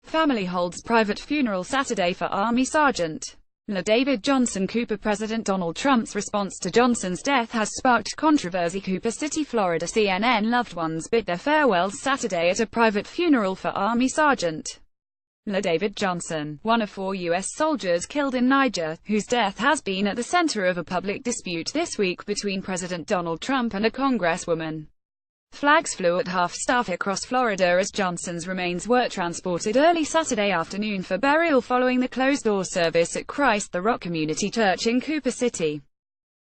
Family holds private funeral Saturday for Army Sergeant David Johnson Cooper. President Donald Trump's response to Johnson's death has sparked controversy. Cooper City, Florida. CNN loved ones bid their farewells Saturday at a private funeral for Army Sergeant David Johnson, one of 4 U.S. soldiers killed in Niger, whose death has been at the center of a public dispute this week between President Donald Trump and a congresswoman. Flags flew at half-staff across Florida as Johnson's remains were transported early Saturday afternoon for burial following the closed-door service at Christ the Rock Community Church in Cooper City.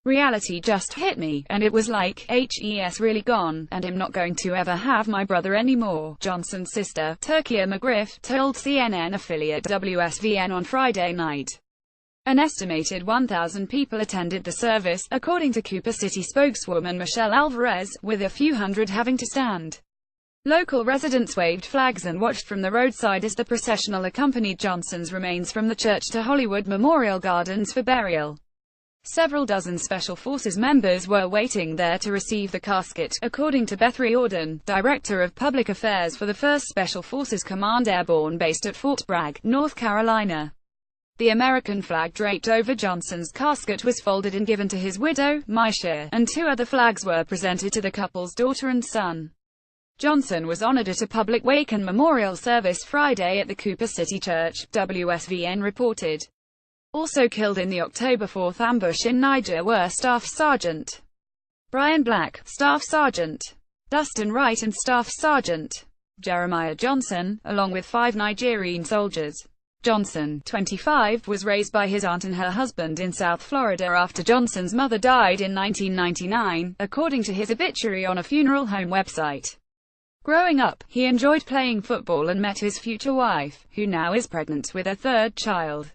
"Reality just hit me, and it was like, he's really gone, and I'm not going to ever have my brother anymore," Johnson's sister, Turkia McGriff, told CNN affiliate WSVN on Friday night. An estimated 1,000 people attended the service, according to Cooper City spokeswoman Michelle Alvarez, with a few hundred having to stand. Local residents waved flags and watched from the roadside as the processional accompanied Johnson's remains from the church to Hollywood Memorial Gardens for burial. Several dozen Special Forces members were waiting there to receive the casket, according to Beth Riordan, Director of Public Affairs for the 1st Special Forces Command Airborne based at Fort Bragg, North Carolina. The American flag draped over Johnson's casket was folded and given to his widow, niger, and 2 other flags were presented to the couple's daughter and son. Johnson was honored at a public wake and memorial service Friday at the Cooper City Church, WSVN reported. Also killed in the October 4th ambush in Niger were Staff Sergeant Brian Black, Staff Sergeant Dustin Wright and Staff Sergeant Jeremiah Johnson, along with 5 Nigerian soldiers. Johnson, 25, was raised by his aunt and her husband in South Florida after Johnson's mother died in 1999, according to his obituary on a funeral home website. Growing up, he enjoyed playing football and met his future wife, who now is pregnant with a 3rd child.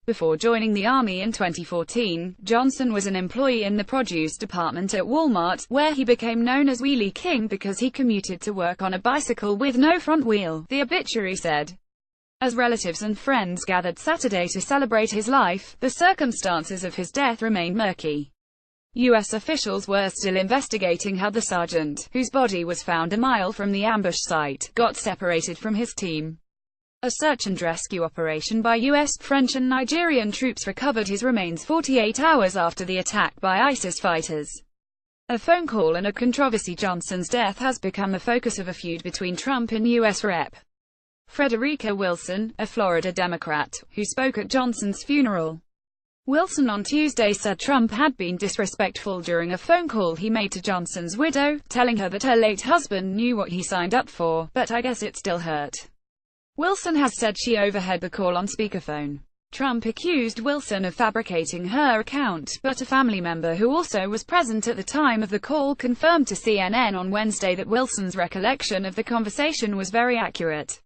Before joining the Army in 2014, Johnson was an employee in the produce department at Walmart, where he became known as Wheelie King because he commuted to work on a bicycle with no front wheel, the obituary said. As relatives and friends gathered Saturday to celebrate his life, the circumstances of his death remained murky. U.S. officials were still investigating how the sergeant, whose body was found a mile from the ambush site, got separated from his team. A search and rescue operation by U.S., French and Nigerian troops recovered his remains 48 hours after the attack by ISIS fighters. A phone call and a controversy. Johnson's death has become the focus of a feud between Trump and U.S. Rep. Frederica Wilson, a Florida Democrat, who spoke at Johnson's funeral. Wilson on Tuesday said Trump had been disrespectful during a phone call he made to Johnson's widow, telling her that her late husband knew what he signed up for, but I guess it still hurt. Wilson has said she overheard the call on speakerphone. Trump accused Wilson of fabricating her account, but a family member who also was present at the time of the call confirmed to CNN on Wednesday that Wilson's recollection of the conversation was very accurate.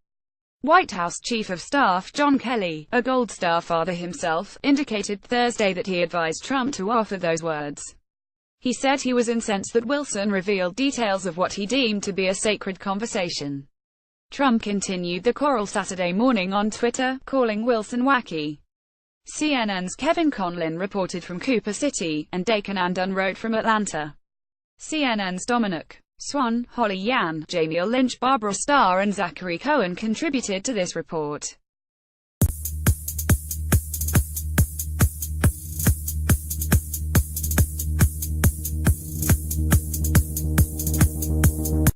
White House Chief of Staff John Kelly, a Gold Star father himself, indicated Thursday that he advised Trump to offer those words. He said he was incensed that Wilson revealed details of what he deemed to be a sacred conversation. Trump continued the quarrel Saturday morning on Twitter, calling Wilson wacky. CNN's Kevin Conlin reported from Cooper City, and Dakin Andun wrote from Atlanta. CNN's Dominic Swan, Holly Yan, Jamie Lynch, Barbara Starr and Zachary Cohen contributed to this report.